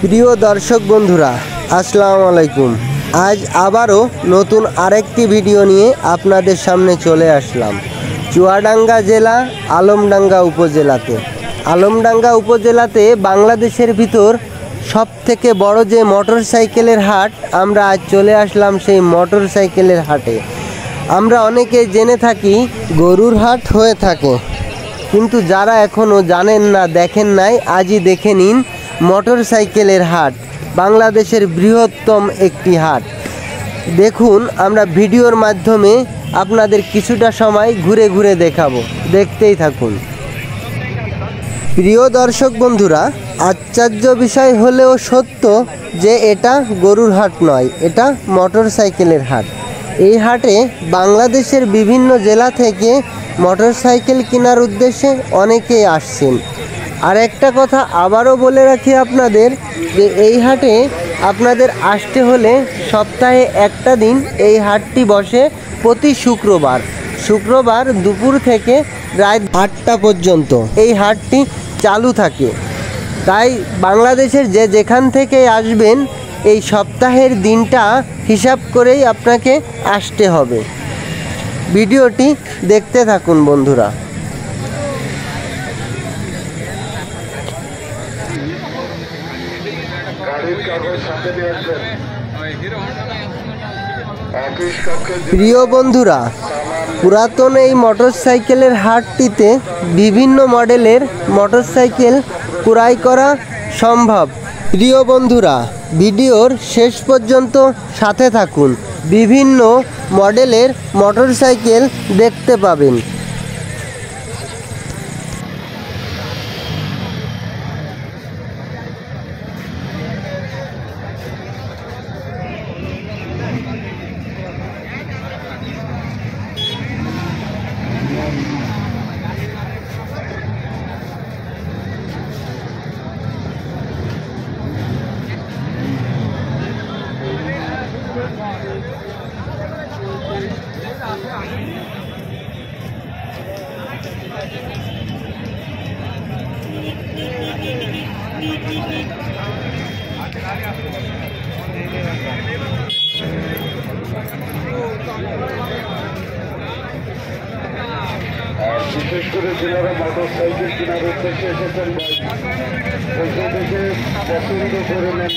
প্রিয় দর্শক বন্ধুরা, আসসালামু আলাইকুম। আজ আবারও নতুন আরেকটি ভিডিও নিয়ে আপনাদের সামনে চলে আসলাম চুয়াডাঙ্গা জেলা আলমডাঙ্গা উপজেলাতে। আলমডাঙ্গা উপজেলাতে বাংলাদেশের ভিতর সবথেকে বড় যে মোটরসাইকেলের হাট, আমরা আজ চলে আসলাম সেই মোটরসাইকেলের হাটে। আমরা অনেকে জেনে থাকি গরুর হাট হয়ে থাকে, কিন্তু যারা এখনও জানেন না, দেখেন নাই, আজই দেখে নিন মোটরসাইকেলের হাট, বাংলাদেশের বৃহত্তম একটি হাট। দেখুন, আমরা ভিডিওর মাধ্যমে আপনাদের কিছুটা সময় ঘুরে ঘুরে দেখাবো, দেখতেই থাকুন। প্রিয় দর্শক বন্ধুরা, আশ্চর্য বিষয় হলেও সত্য যে এটা গরুর হাট নয়, এটা মোটরসাইকেলের হাট। এই হাটে বাংলাদেশের বিভিন্ন জেলা থেকে মোটরসাইকেল কেনার উদ্দেশ্যে অনেকেই আসছেন। আর একটা কথা আবারও বলে রাখি আপনাদের, যে এই হাটে আপনাদের আসতে হলে সপ্তাহে একটা দিন এই হাটটি বসে প্রতি শুক্রবার দুপুর থেকে রাত 8টা পর্যন্ত এই হাটটি চালু থাকে। তাই বাংলাদেশের যেখান থেকে আসবেন এই সপ্তাহের দিনটা হিসাব করেই আপনাকে আসতে হবে। ভিডিওটি দেখতে থাকুন বন্ধুরা। প্রিয় বন্ধুরা, পুরাতন এই মোটরসাইকেলের হাটটিতে বিভিন্ন মডেলের মোটরসাইকেল ক্রয় করা সম্ভব। প্রিয় বন্ধুরা, ভিডিওর শেষ পর্যন্ত সাথে থাকুন, বিভিন্ন মডেলের মোটরসাইকেল দেখতে পাবেন। বিশেষ করে যারা মোটরসাইকেল কেনার উদ্দেশ্যে এসেছেন, ওইখান থেকে পছন্দ করে নেন।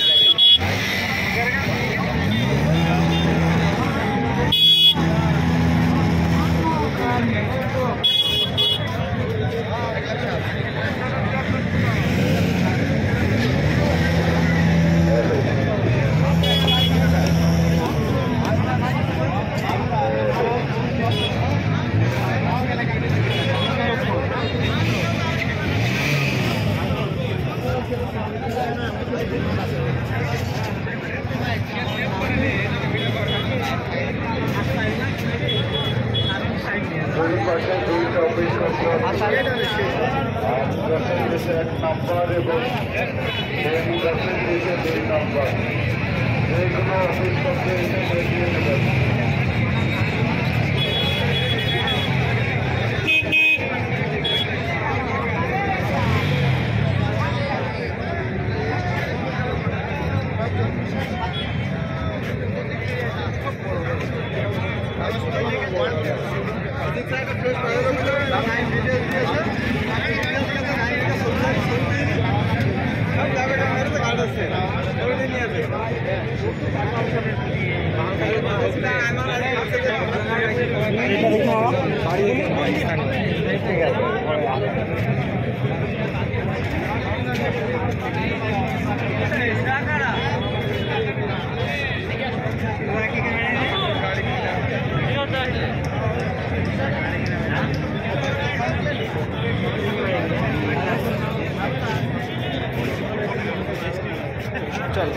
এক নম্বর এবং 2 নম্বর, যে কোনো অফিস পক্ষে এসে দেখিয়ে দেবেন। চল